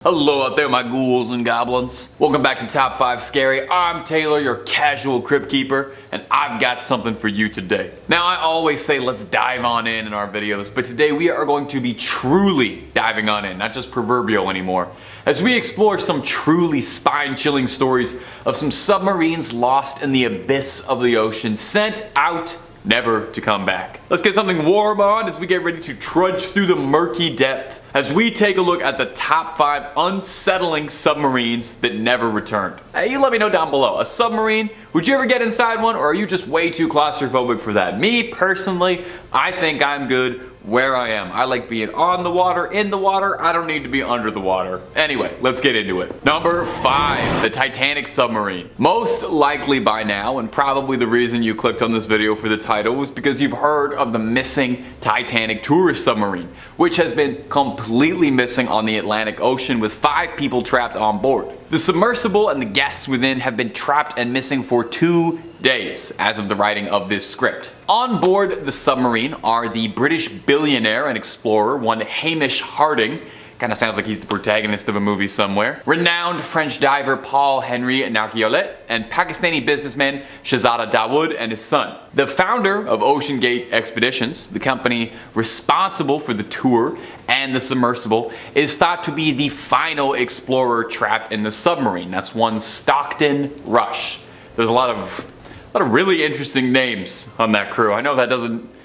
Hello out there, my ghouls and goblins. Welcome back to Top 5 Scary. I'm Taylor, your casual crypt keeper, and I've got something for you today. Now, I always say let's dive on in our videos, but today we are going to be truly diving on in, not just proverbial anymore, as we explore some truly spine-chilling stories of some submarines lost in the abyss of the ocean, sent out never to come back. Let's get something warm on as we get ready to trudge through the murky depth as we take a look at the top 5 unsettling submarines that never returned. Hey, you let me know down below. A submarine, would you ever get inside one, or are you just way too claustrophobic for that? Me, personally, I think I'm good where I am. I like being on the water, in the water. I don't need to be under the water. Anyway, let's get into it. Number 5, the Titanic submarine. Most likely by now, and probably the reason you clicked on this video for the title, was because you've heard of the missing Titanic tourist submarine, which has been completely missing on the Atlantic Ocean with 5 people trapped on board. The submersible and the guests within have been trapped and missing for 2 days as of the writing of this script. On board the submarine are the British billionaire and explorer, one Hamish Harding. Kind of sounds like he's the protagonist of a movie somewhere. Renowned French diver Paul-Henri Narguillet and Pakistani businessman Shahzada Dawood and his son. The founder of OceanGate Expeditions, the company responsible for the tour and the submersible, is thought to be the final explorer trapped in the submarine. That's one Stockton Rush. There's a lot of really interesting names on that crew. I know that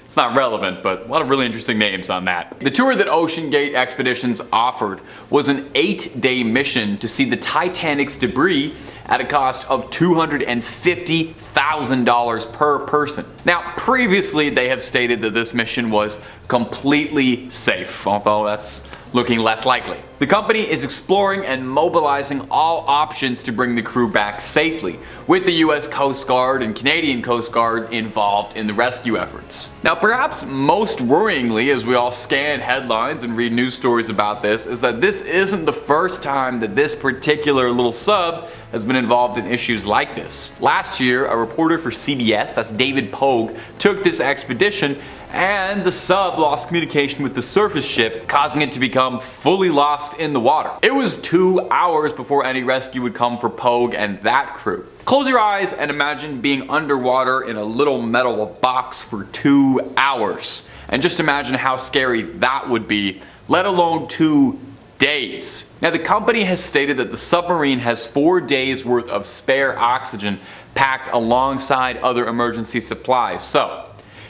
it's not relevant, but a lot of really interesting names on that. The tour that OceanGate Expeditions offered was an 8-day mission to see the Titanic's debris at a cost of $250,000 per person. Now, previously they have stated that this mission was completely safe, although that's looking less likely. The company is exploring and mobilizing all options to bring the crew back safely, with the US Coast Guard and Canadian Coast Guard involved in the rescue efforts. Now, perhaps most worryingly, as we all scan headlines and read news stories about this, is that this isn't the first time that this particular little sub has been involved in issues like this. Last year, a reporter for CBS, that's David Pogue, took this expedition and the sub lost communication with the surface ship, causing it to become fully lost in the water. It was 2 hours before any rescue would come for Pogue and that crew. Close your eyes and imagine being underwater in a little metal box for 2 hours. And just imagine how scary that would be, let alone 2 days. Now, the company has stated that the submarine has 4 days worth of spare oxygen packed alongside other emergency supplies. So,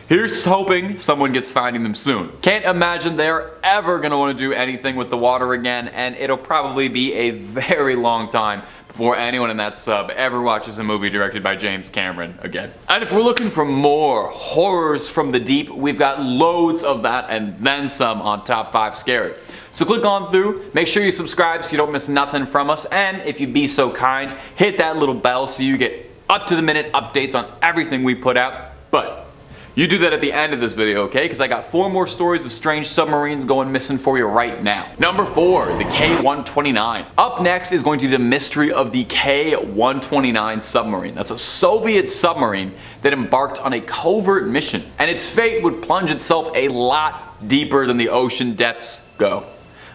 here's hoping someone gets finding them soon. Can't imagine they're ever gonna want to do anything with the water again, and it'll probably be a very long time before anyone in that sub ever watches a movie directed by James Cameron again. And if we're looking for more horrors from the deep, we've got loads of that and then some on Top 5 Scary. So click on through, make sure you subscribe so you don't miss nothing from us, and if you'd be so kind, hit that little bell so you get up-to-the-minute updates on everything we put out. But you do that at the end of this video, okay? Because I got 4 more stories of strange submarines going missing for you right now. Number 4, the K-129. Up next is going to be the mystery of the K-129 submarine. That's a Soviet submarine that embarked on a covert mission, and its fate would plunge itself a lot deeper than the ocean depths go.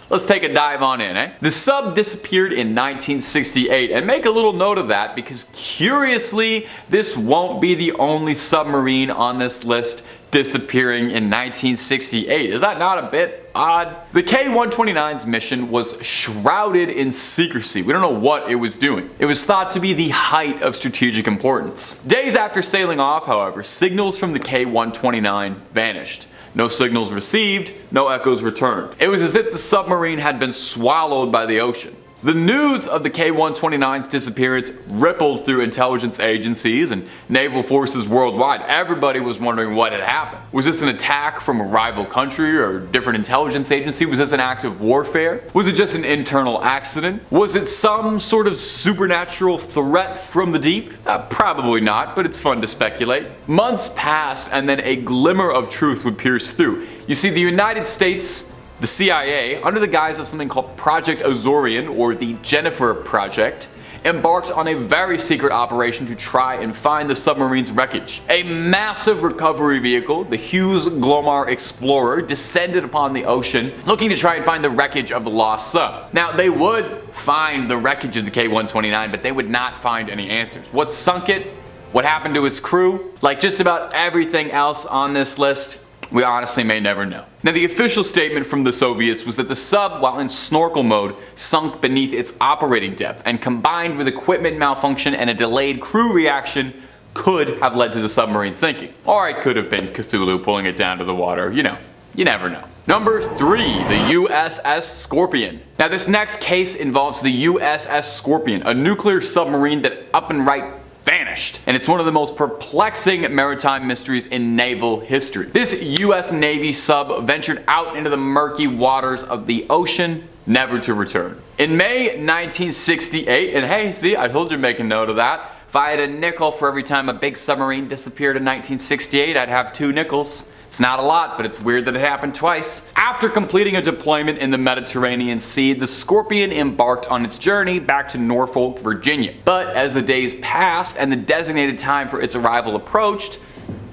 Let's take a dive on in, eh? The sub disappeared in 1968, and make a little note of that because curiously, this won't be the only submarine on this list disappearing in 1968. Is that not a bit odd? The K-129's mission was shrouded in secrecy. We don't know what it was doing. It was thought to be the height of strategic importance. Days after sailing off, however, signals from the K-129 vanished. No signals received, no echoes returned. It was as if the submarine had been swallowed by the ocean. The news of the K-129's disappearance rippled through intelligence agencies and naval forces worldwide. Everybody was wondering what had happened. Was this an attack from a rival country or a different intelligence agency? Was this an act of warfare? Was it just an internal accident? Was it some sort of supernatural threat from the deep? Probably not, but it's fun to speculate. Months passed and then a glimmer of truth would pierce through. You see, the United States, the CIA, under the guise of something called Project Azorian, or the Jennifer Project, embarked on a very secret operation to try and find the submarine's wreckage. A massive recovery vehicle, the Hughes Glomar Explorer, descended upon the ocean looking to try and find the wreckage of the lost sub. Now, they would find the wreckage of the K-129, but they would not find any answers. What sunk it? What happened to its crew? Like just about everything else on this list, we honestly may never know. Now, the official statement from the Soviets was that the sub, while in snorkel mode, sunk beneath its operating depth, and combined with equipment malfunction and a delayed crew reaction, could have led to the submarine sinking. Or it could have been Cthulhu pulling it down to the water. You know, you never know. Number 3, the USS Scorpion. Now, this next case involves the USS Scorpion, a nuclear submarine that up and right vanished, and it's one of the most perplexing maritime mysteries in naval history. This US Navy sub ventured out into the murky waters of the ocean, never to return. In May 1968, and hey, see, I told you to make a note of that. If I had a nickel for every time a big submarine disappeared in 1968, I'd have 2 nickels. It's not a lot, but it's weird that it happened twice. After completing a deployment in the Mediterranean Sea, the Scorpion embarked on its journey back to Norfolk, Virginia. But as the days passed and the designated time for its arrival approached,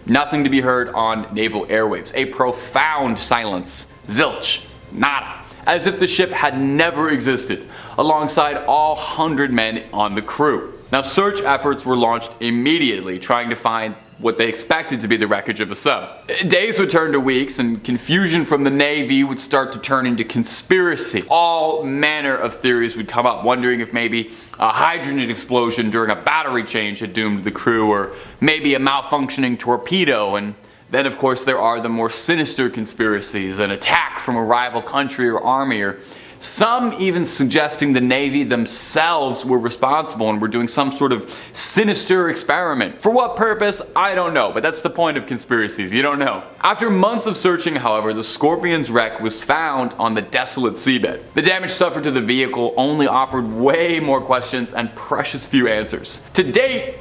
nothing to be heard on naval airwaves. A profound silence. Zilch. Nada. As if the ship had never existed, alongside all 100 men on the crew. Now, search efforts were launched immediately, trying to find what they expected to be the wreckage of a sub. Days would turn to weeks, and confusion from the Navy would start to turn into conspiracy. All manner of theories would come up, wondering if maybe a hydrogen explosion during a battery change had doomed the crew, or maybe a malfunctioning torpedo. And then, of course, there are the more sinister conspiracies, an attack from a rival country or army, or some even suggesting the Navy themselves were responsible and were doing some sort of sinister experiment. For what purpose, I don't know, but that's the point of conspiracies, you don't know. After months of searching, however, the Scorpion's wreck was found on the desolate seabed. The damage suffered to the vehicle only offered way more questions and precious few answers. To date,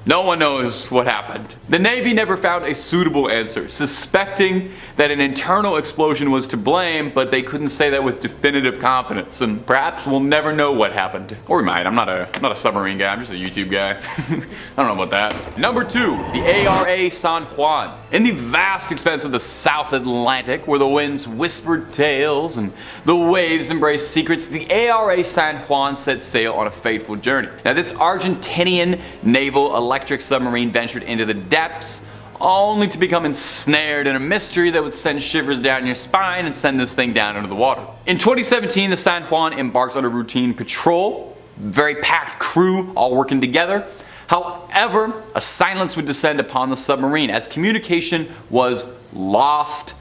no one knows what happened. The Navy never found a suitable answer, suspecting that an internal explosion was to blame, but they couldn't say that with definitive confidence, and perhaps we'll never know what happened. Or we might. I'm not a submarine guy, I'm just a YouTube guy. I don't know about that. Number 2, the ARA San Juan. In the vast expanse of the South Atlantic, where the winds whispered tales and the waves embraced secrets, the ARA San Juan set sail on a fateful journey. Now, this Argentinian naval electric submarine ventured into the depths, only to become ensnared in a mystery that would send shivers down your spine and send this thing down into the water. In 2017, the San Juan embarked on a routine patrol, very packed crew all working together. However, a silence would descend upon the submarine as communication was lost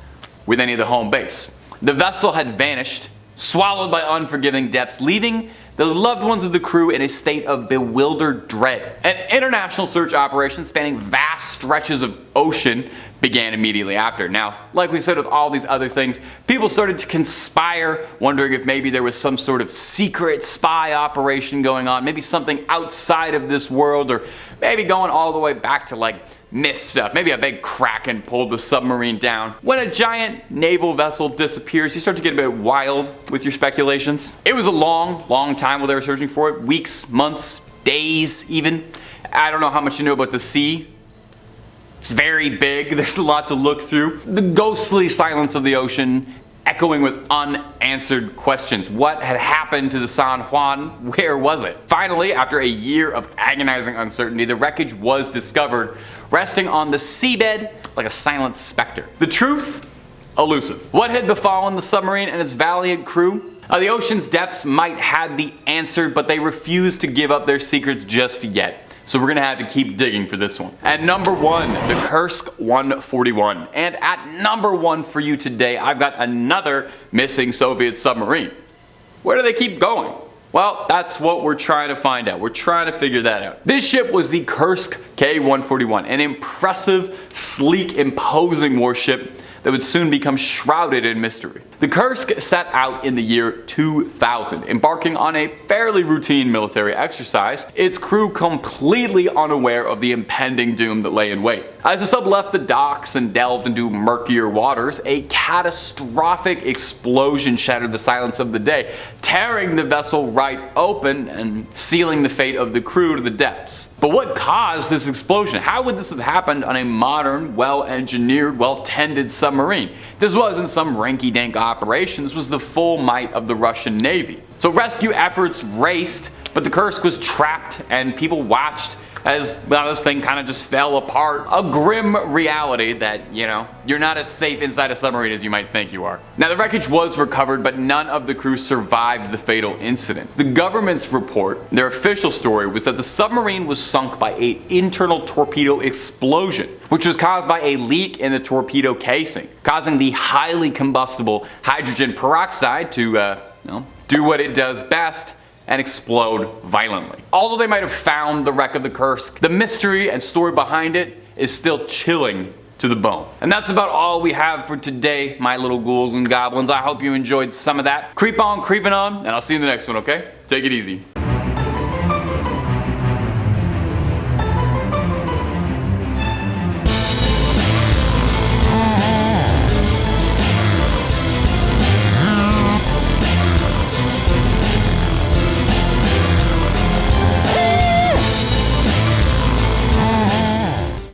with any of the home base. The vessel had vanished, swallowed by unforgiving depths, leaving the loved ones of the crew in a state of bewildered dread. An international search operation spanning vast stretches of ocean began immediately after. Now, like we said with all these other things, people started to conspire, wondering if maybe there was some sort of secret spy operation going on, maybe something outside of this world, or maybe going all the way back to like myth stuff. Maybe a big kraken pulled the submarine down. When a giant naval vessel disappears, you start to get a bit wild with your speculations. It was a long time while they were searching for it. Weeks, months, days even. I don't know how much you know about the sea. It's very big, there's a lot to look through. The ghostly silence of the ocean echoing with unanswered questions. What had happened to the San Juan? Where was it? Finally, after a year of agonizing uncertainty, the wreckage was discovered, resting on the seabed like a silent specter. The truth? Elusive. What had befallen the submarine and its valiant crew? The ocean's depths might have the answer, but they refused to give up their secrets just yet. So we're gonna have to keep digging for this one. At number 1, the Kursk 141. And at number 1 for you today, I've got another missing Soviet submarine. Where do they keep going? Well, that's what we're trying to find out. We're trying to figure that out. This ship was the Kursk K-141, an impressive, sleek, imposing warship that would soon become shrouded in mystery. The Kursk set out in the year 2000, embarking on a fairly routine military exercise, its crew completely unaware of the impending doom that lay in wait. As the sub left the docks and delved into murkier waters, a catastrophic explosion shattered the silence of the day, tearing the vessel right open and sealing the fate of the crew to the depths. But what caused this explosion? How would this have happened on a modern, well-engineered, well-tended submarine? This wasn't some rinky-dink operation, this was the full might of the Russian Navy. So rescue efforts raced, but the Kursk was trapped and people watched as this thing kind of just fell apart. A grim reality that, you're not as safe inside a submarine as you might think you are. Now, the wreckage was recovered, but none of the crew survived the fatal incident. The government's report, their official story, was that the submarine was sunk by an internal torpedo explosion, which was caused by a leak in the torpedo casing, causing the highly combustible hydrogen peroxide to, do what it does best and explode violently. Although they might have found the wreck of the Kursk, the mystery and story behind it is still chilling to the bone. And that's about all we have for today, my little ghouls and goblins. I hope you enjoyed some of that. Creep on, creeping on, and I'll see you in the next one, okay? Take it easy.